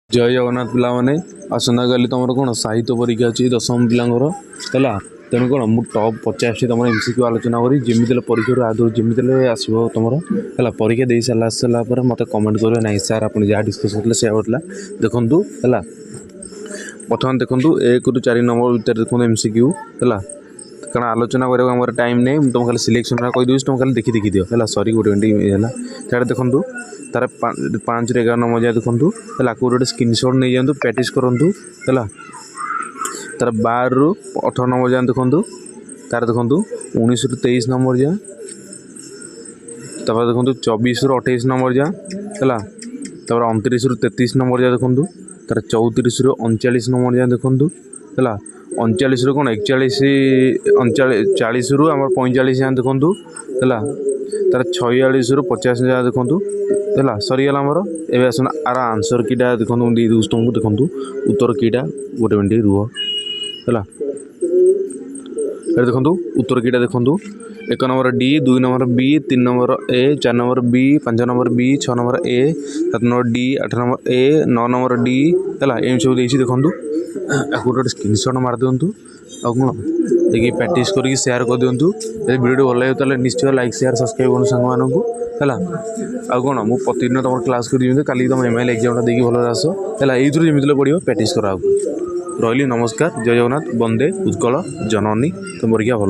जय जगन्नाथ पिला माने आसंता काली तुम कौन साहित्य परीक्षा अच्छी दशम पिलांर है तेणु कौन मुझ टॉप 50 तुम एमसीक्यू आलोचना करी जमी परीक्षा आदि जमी आसो तुम है परीक्षा दे सारा पर मत कमेंट करेंगे ना सर आप जहाँ डिस्कस करते से देखूँ है प्रथम देखूँ 1 ରୁ 4 नंबर भितर देखो एमसीक्यू है कारण आलोचना करार टाइम नहीं तुम खाली सिलेक्शन कहीदे तुम खाली देखी दियो है सरी गोटे मिनट है क्या देखूँ तार 5 ରୁ 11 नंबर जाए देखूँ है गोटे स्क्रीनशॉट नहीं जातु प्रैक्टिस करूँ है तार 12 ରୁ 18 नंबर जाए देखूँ तार देखूँ 19 ରୁ 23 नंबर जाए तापर देखूँ 24 ରୁ 28 नंबर जाए है तापर 29 ରୁ 33 नंबर जाए देखूँ तार 34 ରୁ 39 नंबर जाए देखूँ है 39 ରୁ कौन 41 40 ରୁ आम 45 जाए देखूँ है तार 46 ରୁ 50 जाए देखूँ है सरीगला आमर एवं आसना आर आंसर कीटा देखो दे दूँ तुमको देखूँ उत्तर कीटा गोटे मिनट रुह है देखूँ उत्तर कीटा देखूँ 1 number D 2 number B 3 number A 4 number B 5 number B 6 number A 7 number D 8 number A 9 number D है एम सब देखूँ गोटे स्क्रीनशॉट मार दिंतु आ कौन देखिए प्रैक्टिस करके शेयर कर दिंतु वीडियो भल लगे तो निश्चय लाइक शेयर सब्सक्राइब करूँ सांग मानू है आ कौन मुझे प्रतिदिन तुम क्लास कर काली तुम एमआईएल एग्जाम देखिए भल आस है ये जमी पढ़ो प्रैक्टिस करा रही नमस्कार जय जगन्नाथ वंदे उत्कल जननी तुम परीक्षा भल।